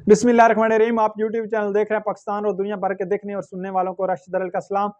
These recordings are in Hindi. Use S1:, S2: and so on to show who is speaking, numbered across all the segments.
S1: बिस्मिल्लाहिर्रहमानिर्रहीम। आप यूट्यूब चैनल देख रहे हैं। पाकिस्तान और दुनिया भर के देखने और सुनने वालों को राशिद अल का सलाम।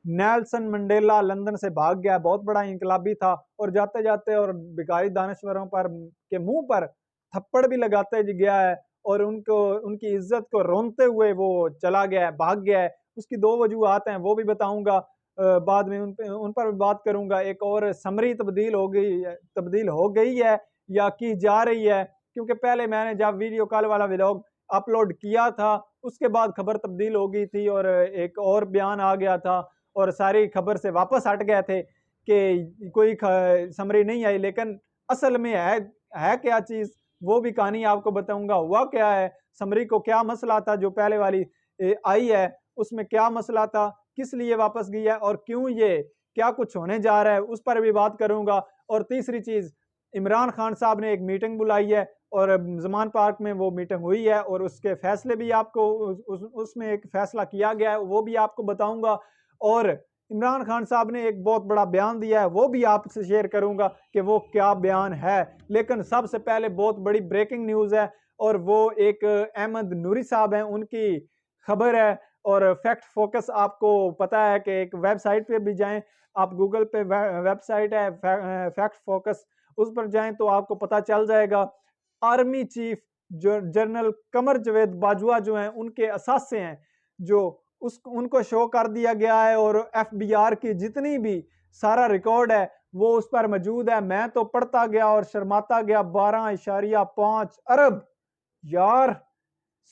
S1: नेल्सन मंडेला लंदन से भाग गया, बहुत बड़ा इंकलाबी था और जाते जाते और भिखारी दानश्वरों पर के मुंह पर थप्पड़ भी लगाते गया है और उनको उनकी इज्जत को रोनते हुए वो चला गया है, भाग गया है। उसकी दो वजूहत हैं, वो भी बताऊंगा। बाद में उन पर भी बात करूंगा। एक और समरी तब्दील हो गई है या की जा रही है, क्योंकि पहले मैंने जब वीडियो कॉल वाला व्लॉग अपलोड किया था उसके बाद खबर तब्दील हो गई थी और एक और बयान आ गया था और सारी खबर से वापस हट गए थे कि कोई समरी नहीं आई। लेकिन असल में है क्या चीज, वो भी कहानी आपको बताऊंगा। हुआ क्या है, समरी को क्या मसला था, जो पहले वाली आई है उसमें क्या मसला था, किस लिए वापस गई है और क्यों, ये क्या कुछ होने जा रहा है, उस पर भी बात करूंगा। और तीसरी चीज, इमरान खान साहब ने एक मीटिंग बुलाई है और जमान पार्क में वो मीटिंग हुई है और उसके फैसले भी आपको उसमें एक फैसला किया गया है, वो भी आपको बताऊंगा। और इमरान खान साहब ने एक बहुत बड़ा बयान दिया है, वो भी आपसे शेयर करूंगा कि वो क्या बयान है। लेकिन सबसे पहले बहुत बड़ी ब्रेकिंग न्यूज़ है और वो एक अहमद नूरी साहब हैं, उनकी खबर है। और फैक्ट फोकस, आपको पता है कि एक वेबसाइट पे भी जाएं आप, गूगल पे वेबसाइट है फैक्ट फोकस, उस पर जाएं तो आपको पता चल जाएगा। आर्मी चीफ जो जनरल कमर जवेद बाजवा जो हैं, उनके असासे हैं जो उस उनको शो कर दिया गया है और एफबीआर की जितनी भी सारा रिकॉर्ड है वो उस पर मौजूद है। मैं तो पढ़ता गया और शर्माता गया। 12.5 अरब, यार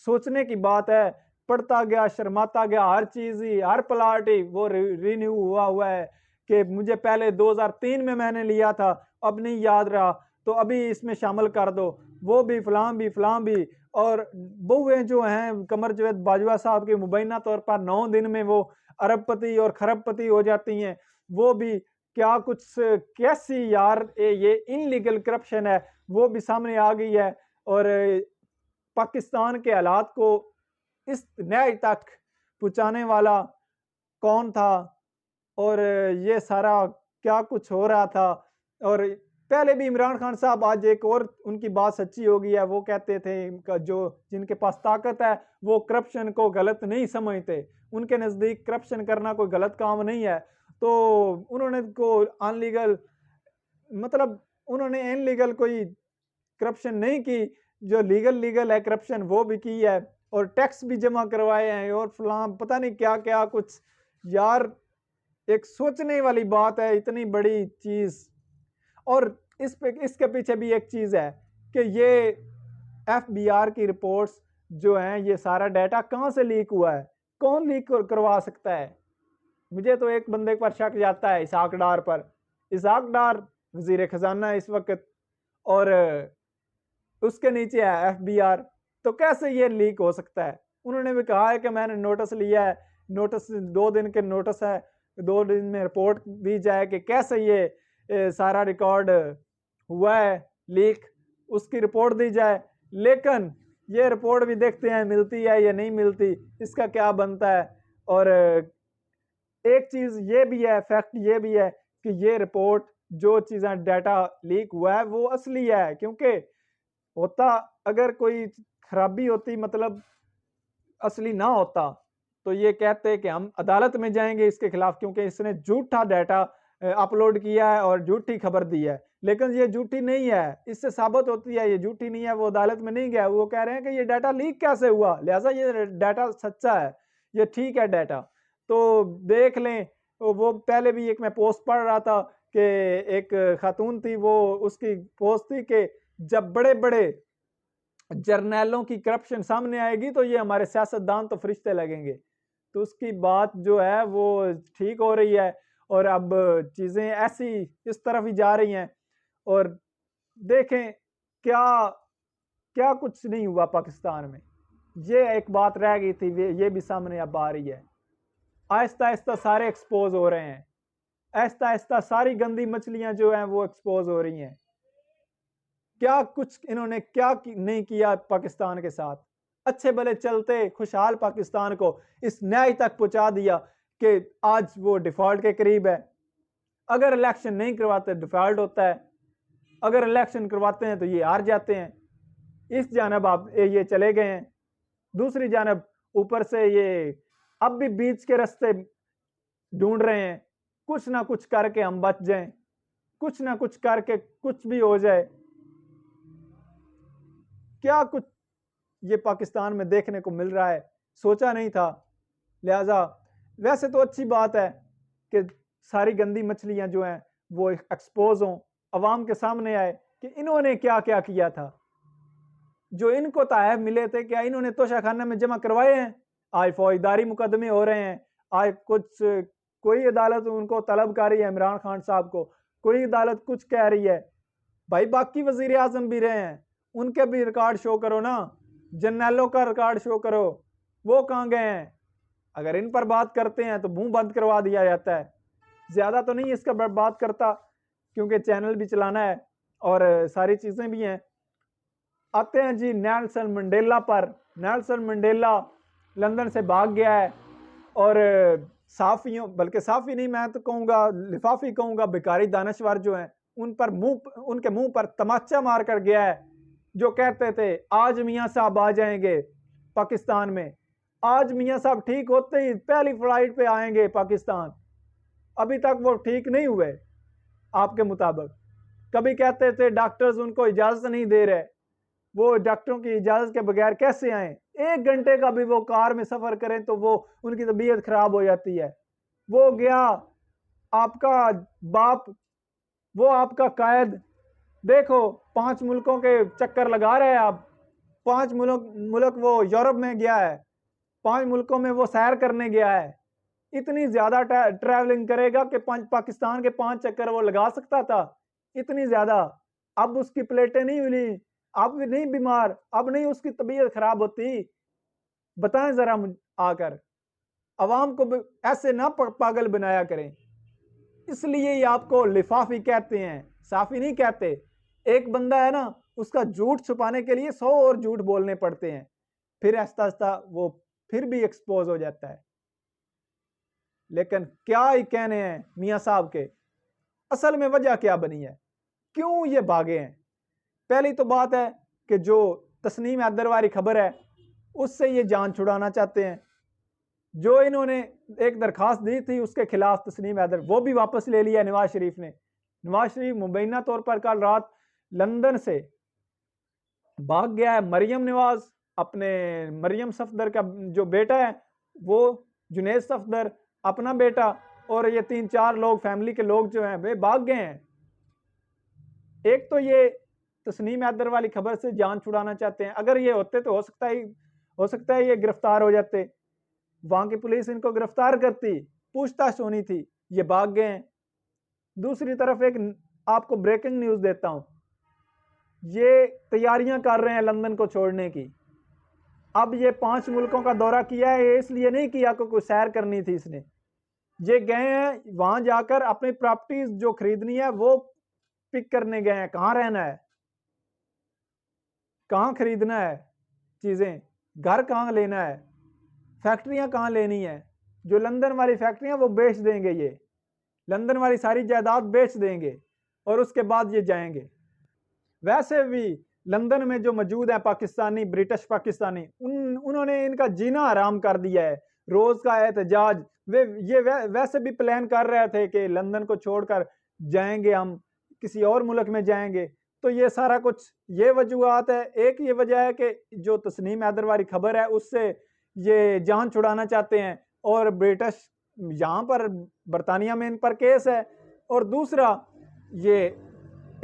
S1: सोचने की बात है। पढ़ता गया, शर्माता गया, हर चीज ही, हर प्लाट ही वो रिन्यू हुआ हुआ है कि मुझे पहले 2003 में मैंने लिया था, अब नहीं याद रहा तो अभी इसमें शामिल कर दो, वो भी फलां भी फलां भी। और बहुएं जो हैं कमर जवेद बाजवा साहब की, मुबैना तौर पर 9 दिन में वो अरबपति और खरबपति हो जाती हैं। वो भी क्या कुछ, कैसी यार ये इनलीगल करप्शन है, वो भी सामने आ गई है। और पाकिस्तान के हालात को इस न्याय तक पहुंचाने वाला कौन था और ये सारा क्या कुछ हो रहा था। और पहले भी इमरान खान साहब, आज एक और उनकी बात सच्ची हो गई है, वो कहते थे जो जिनके पास ताकत है वो करप्शन को गलत नहीं समझते, उनके नज़दीक करप्शन करना कोई गलत काम नहीं है। तो उन्होंने को अनलीगल, मतलब उन्होंने इनलीगल कोई करप्शन नहीं की, जो लीगल लीगल है करप्शन वो भी की है और टैक्स भी जमा करवाए हैं और फलां पता नहीं क्या क्या कुछ। यार एक सोचने वाली बात है, इतनी बड़ी चीज। और इसके पीछे भी एक चीज है कि ये एफबीआर की रिपोर्ट्स जो हैं, ये सारा डाटा कहां से लीक हुआ है, कौन लीक करवा सकता है। मुझे तो एक बंदे पर शक जाता है, इसहाक डार पर। इसहाक डार वजीर खजाना है इस वक्त और उसके नीचे है एफबीआर, तो कैसे ये लीक हो सकता है। उन्होंने भी कहा है कि मैंने नोटिस लिया है, नोटिस 2 दिन के नोटिस है, 2 दिन में रिपोर्ट दी जाए कि कैसे ये सारा रिकॉर्ड हुआ है लीक, उसकी रिपोर्ट दी जाए। लेकिन ये रिपोर्ट भी देखते हैं मिलती है या नहीं मिलती, इसका क्या बनता है। और एक चीज ये भी है, फैक्ट ये भी है कि ये रिपोर्ट, जो चीजें डाटा लीक हुआ है वो असली है। क्योंकि होता, अगर कोई खराबी होती, मतलब असली ना होता, तो ये कहते कि हम अदालत में जाएंगे इसके खिलाफ, क्योंकि इसने झूठा डाटा अपलोड किया है और झूठी खबर दी है। लेकिन ये झूठी नहीं है, इससे साबित होती है ये झूठी नहीं है। वो अदालत में नहीं गया, वो कह रहे हैं कि ये डाटा लीक कैसे हुआ, लिहाजा ये डाटा सच्चा है, ये ठीक है डाटा। तो देख लें, वो पहले भी एक मैं पोस्ट पढ़ रहा था कि एक खातून थी, वो उसकी पोस्ट थी कि जब बड़े बड़े जर्नैलों की करप्शन सामने आएगी तो ये हमारे सियासतदान तो फरिश्ते लगेंगे। तो उसकी बात जो है वो ठीक हो रही है और अब चीजें ऐसी इस तरफ ही जा रही हैं। और देखें क्या क्या कुछ नहीं हुआ पाकिस्तान में, ये एक बात रह गई थी, ये भी सामने अब आ रही है। आहिस्ता आहिस्ता सारे एक्सपोज हो रहे हैं, आहिस्ता आहिस्ता सारी गंदी मछलियां जो हैं वो एक्सपोज हो रही हैं। क्या कुछ इन्होंने नहीं किया पाकिस्तान के साथ। अच्छे भले चलते खुशहाल पाकिस्तान को इस न्याय तक पहुंचा दिया कि आज वो डिफॉल्ट के करीब है। अगर इलेक्शन नहीं करवाते डिफॉल्ट होता है, अगर इलेक्शन करवाते हैं तो ये हार जाते हैं। इस जानब आप ये चले गए हैं, दूसरी जानब ऊपर से ये अब भी बीच के रास्ते ढूंढ रहे हैं, कुछ ना कुछ करके हम बच जाएं, कुछ ना कुछ करके कुछ भी हो जाए। क्या कुछ ये पाकिस्तान में देखने को मिल रहा है, सोचा नहीं था। लिहाजा वैसे तो अच्छी बात है कि सारी गंदी मछलियां जो हैं वो एक्सपोज हों, अवाम के सामने आए कि इन्होंने क्या क्या किया था। जो इनको तायब मिले थे क्या इन्होंने तोशाखाना में जमा करवाए हैं? आज फौजदारी मुकदमे हो रहे हैं, आज कुछ कोई अदालत उनको तलब कर रही है, इमरान खान साहब को, कोई अदालत कुछ कह रही है। भाई बाकी वजीर आजम भी रहे हैं, उनके भी रिकॉर्ड शो करो ना, जर्नैलों का रिकॉर्ड शो करो, वो कहाँ गए हैं? अगर इन पर बात करते हैं तो मुंह बंद करवा दिया जाता है। ज्यादा तो नहीं इसका बात करता क्योंकि चैनल भी चलाना है और सारी चीजें भी हैं। आते हैं जी नेल्सन मंडेला पर। नेल्सन मंडेला लंदन से भाग गया है और साफियों, बल्कि साफी नहीं, मैं तो कहूँगा लिफाफी कहूँगा, भिखारी दानश्वर जो हैं उन पर उनके मुंह पर तमाचा मार कर गया है। जो कहते थे आज मियाँ साहब आ जाएंगे पाकिस्तान में, आज मियाँ साहब ठीक होते ही पहली फ्लाइट पे आएंगे पाकिस्तान, अभी तक वो ठीक नहीं हुए आपके मुताबिक। कभी कहते थे डॉक्टर्स उनको इजाजत नहीं दे रहे, वो डॉक्टरों की इजाजत के बगैर कैसे आए? 1 घंटे का भी वो कार में सफर करें तो वो उनकी तबीयत खराब हो जाती है। वो गया आपका बाप, वो आपका कायद, देखो 5 मुल्कों के चक्कर लगा रहे हैं आप। 5 मुल्क वो यूरोप में गया है, 5 मुल्कों में वो सैर करने गया है। इतनी ज्यादा ट्रैवलिंग करेगा कि पाकिस्तान के 5 चक्कर वो लगा सकता था? इतनी ज्यादा। अब उसकी प्लेटें नहीं मिली, अब नहीं बीमार, अब नहीं उसकी तबीयत खराब होती? बताएं जरा आकर, अवाम को ऐसे ना पागल बनाया करें। इसलिए ये आपको लिफाफी कहते हैं, साफी नहीं कहते। एक बंदा है ना, उसका झूठ छुपाने के लिए 100 और झूठ बोलने पड़ते हैं, फिर आहिस्ता आहिस्ता वो फिर भी एक्सपोज हो जाता है। लेकिन क्या ही कहने हैं मियाँ साहब के, असल में वजह क्या बनी है, क्यों ये भागे हैं? पहली तो बात है कि जो तस्नीम हैदर वाली खबर है उससे ये जान छुड़ाना चाहते हैं। जो इन्होंने एक दरखास्त दी थी उसके खिलाफ तस्नीम हैदर, वो भी वापस ले लिया नवाज शरीफ ने। नवाज शरीफ मुबैना तौर पर कल रात लंदन से भाग गया है। मरियम नवाज, अपने मरियम सफदर का जो बेटा है वो, जुनेद सफदर अपना बेटा, और ये 3-4 लोग फैमिली के लोग जो हैं वे भाग गए हैं। एक तो ये तस्नीम हैदर वाली खबर से जान छुड़ाना चाहते हैं। अगर ये होते तो हो सकता है ये गिरफ्तार हो जाते, वहां की पुलिस इनको गिरफ्तार करती, पूछताछ होनी थी। ये भाग गए हैं। दूसरी तरफ एक आपको ब्रेकिंग न्यूज देता हूं, ये तैयारियां कर रहे हैं लंदन को छोड़ने की। अब ये 5 मुल्कों का दौरा किया है, ये इसलिए नहीं किया कि कोई सैर करनी थी इसने। ये गए हैं वहां जाकर अपनी प्रॉपर्टीज जो खरीदनी है वो पिक करने गए हैं। कहां रहना है, कहां खरीदना है चीजें, घर कहां लेना है, फैक्ट्रियां कहां लेनी है। जो लंदन वाली फैक्ट्रियां वो बेच देंगे, ये लंदन वाली सारी जायदाद बेच देंगे और उसके बाद ये जाएंगे। वैसे भी लंदन में जो मौजूद है पाकिस्तानी, ब्रिटिश पाकिस्तानी, उन्होंने इनका जीना हराम कर दिया है। रोज का एहतजाज, वैसे भी प्लान कर रहे थे कि लंदन को छोड़कर जाएंगे, हम किसी और मुल्क में जाएंगे। तो ये सारा कुछ ये वजूहत है। एक ये वजह है कि जो तस्नीम हैदर वाली खबर है उससे ये जान छुड़ाना चाहते हैं और ब्रिटिश यहाँ पर बरतानिया में इन पर केस है, और दूसरा ये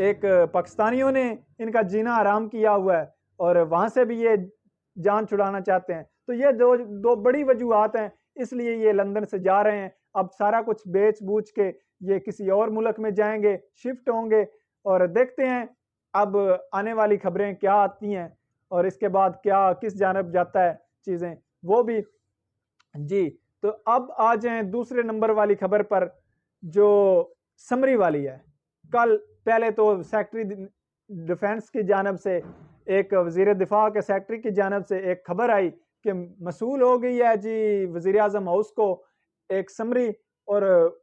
S1: एक पाकिस्तानियों ने इनका जीना आराम किया हुआ है और वहां से भी ये जान छुड़ाना चाहते हैं। तो ये दो बड़ी वजूहत हैं, इसलिए ये लंदन से जा रहे हैं। अब सारा कुछ बेच बूझ के ये किसी और मुल्क में जाएंगे, शिफ्ट होंगे, और देखते हैं अब आने वाली खबरें क्या आती हैं और इसके बाद क्या किस जानब जाता है चीजें, वो भी जी। तो अब आ जाएं दूसरे नंबर वाली खबर पर जो समरी वाली है। कल पहले तो सेक्रेटरी डिफेंस की जानब से, एक वजीर दिफा के सेक्रेटरी की जानब से एक खबर आई कि मसूल हो गई है जी वजीर आजम हाउस को एक समरी, और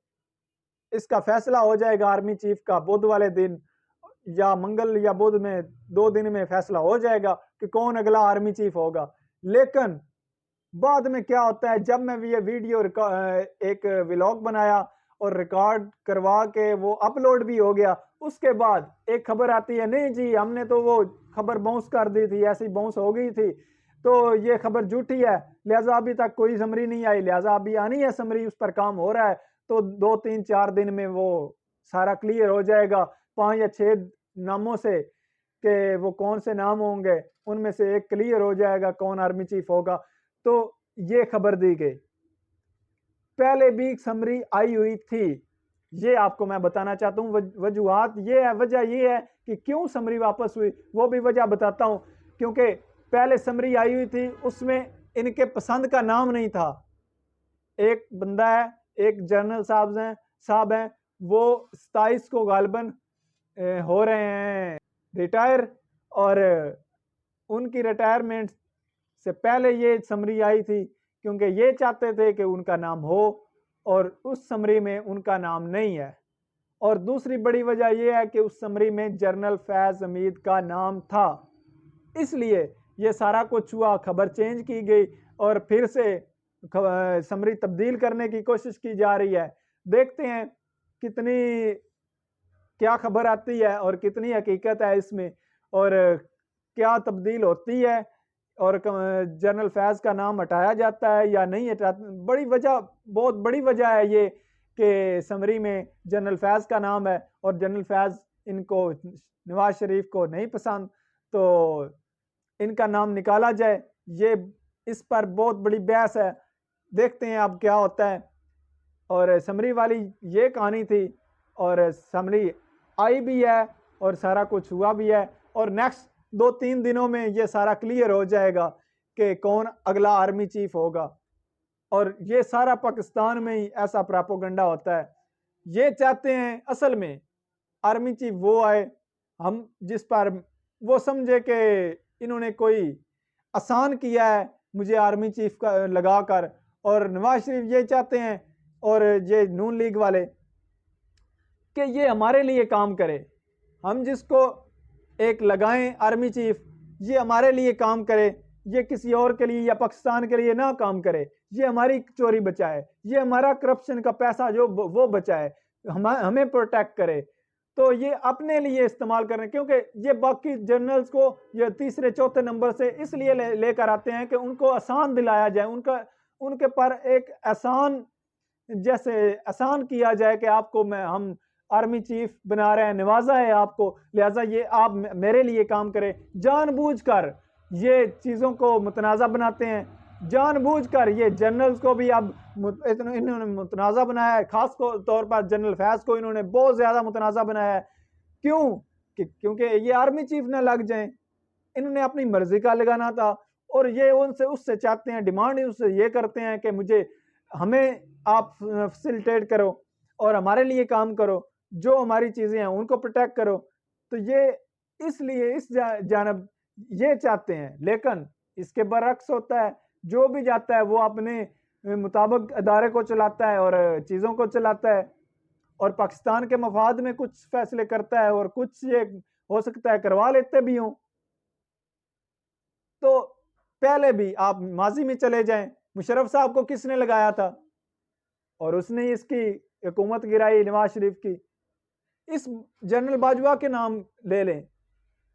S1: इसका फैसला हो जाएगा आर्मी चीफ का बुध वाले दिन। या मंगल या बुध में 2 दिन में फैसला हो जाएगा कि कौन अगला आर्मी चीफ होगा। लेकिन बाद में क्या होता है, जब मैं ये वीडियो एक व्लॉग बनाया और रिकॉर्ड करवा के वो अपलोड भी हो गया, उसके बाद एक खबर आती है, नहीं जी हमने तो वो खबर बाउंस कर दी थी, ऐसी बाउंस हो गई थी, तो ये खबर झूठी है, लिहाजा अभी तक कोई समरी नहीं आई, लिहाजा अभी आनी है समरी, उस पर काम हो रहा है, तो 2 3 4 दिन में वो सारा क्लियर हो जाएगा 5 या 6 नामों से कि वो कौन से नाम होंगे, उनमें से एक क्लियर हो जाएगा कौन आर्मी चीफ होगा। तो ये खबर दी गई, पहले भी समरी आई हुई थी, ये आपको मैं बताना चाहता हूँ। वजूहात ये है, वजह ये है कि क्यों समरी वापस हुई, वो भी वजह बताता हूँ। क्योंकि पहले समरी आई हुई थी, उसमें इनके पसंद का नाम नहीं था। एक बंदा है, एक जनरल साहब हैं, वो 27 को गालिबन हो रहे हैं रिटायर, और उनकी रिटायरमेंट से पहले ये समरी आई थी, क्योंकि ये चाहते थे कि उनका नाम हो, और उस समरी में उनका नाम नहीं है। और दूसरी बड़ी वजह यह है कि उस समरी में जनरल फैज हमीद का नाम था, इसलिए ये सारा कुछ हुआ, खबर चेंज की गई और फिर से समरी तब्दील करने की कोशिश की जा रही है। देखते हैं कितनी क्या खबर आती है और कितनी हकीकत है इसमें, और क्या तब्दील होती है, और जनरल फैज का नाम हटाया जाता है या नहीं हटाया। बड़ी वजह, बहुत बड़ी वजह है ये कि समरी में जनरल फैज का नाम है और जनरल फैज इनको नवाज शरीफ को नहीं पसंद, तो इनका नाम निकाला जाए। ये इस पर बहुत बड़ी बहस है, देखते हैं अब क्या होता है। और समरी वाली ये कहानी थी, और समरी आई भी है और सारा कुछ हुआ भी है, और नेक्स्ट 2 3 दिनों में ये सारा क्लियर हो जाएगा कि कौन अगला आर्मी चीफ होगा। और ये सारा पाकिस्तान में ही ऐसा प्रोपेगेंडा होता है, ये चाहते हैं असल में आर्मी चीफ वो आए, हम जिस पर वो समझे कि इन्होंने कोई आसान किया है मुझे आर्मी चीफ का लगा कर, और नवाज शरीफ ये चाहते हैं और ये नून लीग वाले कि ये हमारे लिए काम करे, हम जिसको एक लगाएं आर्मी चीफ, ये हमारे लिए काम करे, ये किसी और के लिए या पाकिस्तान के लिए ना काम करे, ये हमारी चोरी बचाए, ये हमारा करप्शन का पैसा जो वो बचाए, हमें प्रोटेक्ट करे। तो ये अपने लिए इस्तेमाल कर रहे हैं, क्योंकि ये बाकी जर्नल्स को ये तीसरे चौथे नंबर से इसलिए लेकर आते हैं कि उनको आसान दिलाया जाए, उनके पर एक आसान, जैसे आसान किया जाए कि आपको हम आर्मी चीफ बना रहे हैं, नवाजा है आपको, लिहाजा ये आप मेरे लिए काम करें। जानबूझकर ये चीज़ों को मुतनाज़ा बनाते हैं, जानबूझकर ये जनरल्स को भी अब इन्होंने मुतनाज़ा बनाया है, खास तौर पर जनरल फैज को इन्होंने बहुत ज़्यादा मुतनाज़ा बनाया है। क्यों? क्योंकि ये आर्मी चीफ ना लग जाएं, इन्होंने अपनी मर्जी का लगाना था, और ये उनसे उससे चाहते हैं, डिमांड उससे ये करते हैं कि हमें आप फैसिलिटेट करो और हमारे लिए काम करो, जो हमारी चीज़ें हैं उनको प्रोटेक्ट करो। तो ये इसलिए इस जानब ये चाहते हैं, लेकिन इसके बरक्स होता है, जो भी जाता है वो अपने मुताबिक अदारे को चलाता है और चीज़ों को चलाता है, और पाकिस्तान के मफाद में कुछ फैसले करता है और कुछ ये हो सकता है करवा लेते भी हों। तो पहले भी आप माजी में चले जाएं, मुशर्रफ साहब को किसने लगाया था और उसने इसकी हुकूमत गिराई नवाज शरीफ की। इस जनरल बाजवा के नाम ले लें,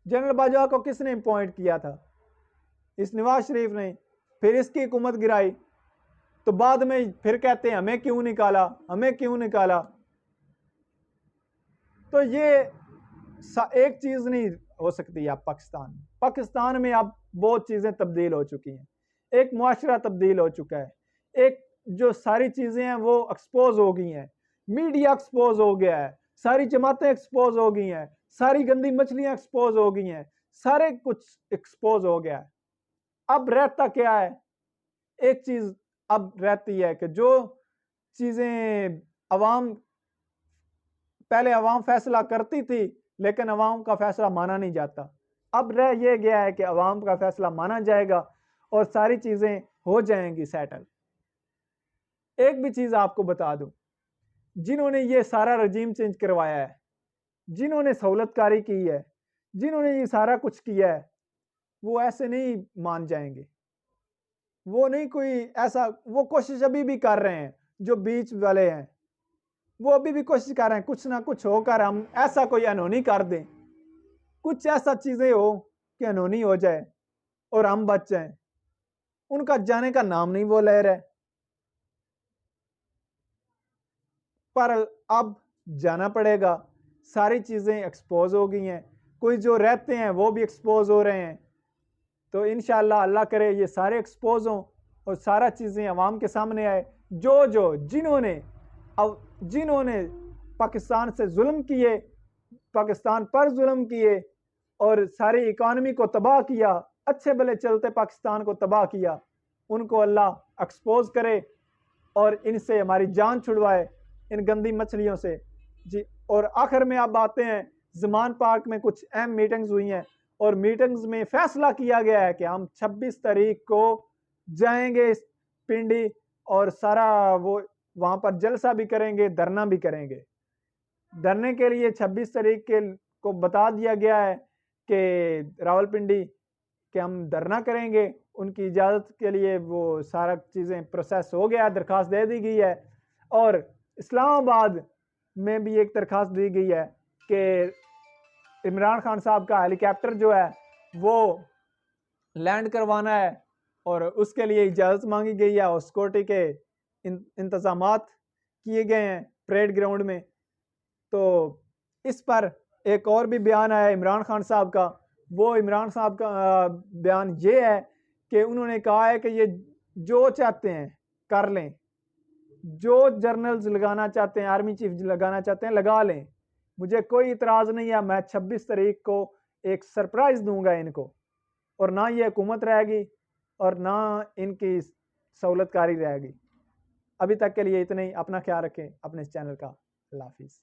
S1: जनरल बाजवा को किसने अपॉइंट किया था? इस नवाज शरीफ ने, फिर इसकी हुकूमत गिराई, तो बाद में फिर कहते हैं हमें क्यों निकाला, हमें क्यों निकाला। तो ये एक चीज़ नहीं हो सकती। आप पाकिस्तान में अब बहुत चीज़ें तब्दील हो चुकी हैं, एक मुआशरा तब्दील हो चुका है, एक जो सारी चीज़ें हैं वो एक्सपोज हो गई हैं, मीडिया एक्सपोज हो गया है, सारी जमातें एक्सपोज हो गई हैं, सारी गंदी मछलियां एक्सपोज हो गई हैं, सारे कुछ एक्सपोज हो गया है। अब रहता क्या है? एक चीज़ अब रहती है कि जो चीज़ें पहले अवाम फैसला करती थी, लेकिन अवाम का फैसला माना नहीं जाता, अब रह ये गया है कि अवाम का फैसला माना जाएगा और सारी चीज़ें हो जाएंगी सेटल। एक भी चीज़ आपको बता दूं, जिन्होंने ये सारा रजीम चेंज करवाया है जिन्होंने सहूलतकारी की है, जिन्होंने ये सारा कुछ किया है, वो ऐसे नहीं मान जाएंगे। वो नहीं कोई ऐसा, वो कोशिश अभी भी कर रहे हैं, जो बीच वाले हैं वो अभी भी कोशिश कर रहे हैं कुछ ना कुछ होकर हम ऐसा कोई अनहोनी कर दें, कुछ ऐसा चीजें हो कि अनहोनी हो जाए और हम बच जाएं। उनका जाने का नाम नहीं वो ले रहे, पर अब जाना पड़ेगा। सारी चीजें एक्सपोज हो गई हैं, कोई जो रहते हैं वो भी एक्सपोज हो रहे हैं। तो इंशाअल्लाह अल्लाह करे ये सारे एक्सपोज हों और सारा चीज़ें अवाम के सामने आए। जो जिन्होंने पाकिस्तान से जुल्म किए, पाकिस्तान पर जुल्म किए और सारी इकानमी को तबाह किया, अच्छे भले चलते पाकिस्तान को तबाह किया, उनको अल्लाह एक्सपोज करे और इनसे हमारी जान छुड़वाए, इन गंदी मछलियों से जी। और आखिर में आप आते हैं, ज़मान पार्क में कुछ अहम मीटिंग्स हुई हैं और मीटिंग्स में फैसला किया गया है कि हम 26 तारीख को जाएंगे पिंडी और सारा वो वहाँ पर जलसा भी करेंगे, धरना भी करेंगे। धरने के लिए 26 तारीख के को बता दिया गया है कि रावलपिंडी कि हम धरना करेंगे। उनकी इजाज़त के लिए वो सारा चीज़ें प्रोसेस हो गया, दरख्वास्त दे दी गई है। और इस्लामाबाद में भी एक दरख्वास्त दी गई है कि इमरान खान साहब का हेलीकॉप्टर जो है वो लैंड करवाना है और उसके लिए इजाज़त मांगी गई है और सिक्योरिटी के इंतज़ामात किए गए हैं परेड ग्राउंड में। तो इस पर एक और भी बयान आया इमरान खान साहब का। वो इमरान साहब का बयान ये है कि उन्होंने कहा है कि ये जो चाहते हैं कर लें, जो जर्नल्स लगाना चाहते हैं, आर्मी चीफ लगाना चाहते हैं लगा लें, मुझे कोई इतराज़ नहीं है। मैं 26 तारीख को एक सरप्राइज़ दूंगा इनको और ना ये हुकूमत रहेगी और ना इनकी सहूलतकारी रहेगी। अभी तक के लिए इतना ही। अपना ख्याल रखें, अपने इस चैनल का। अल्लाह हाफिज़।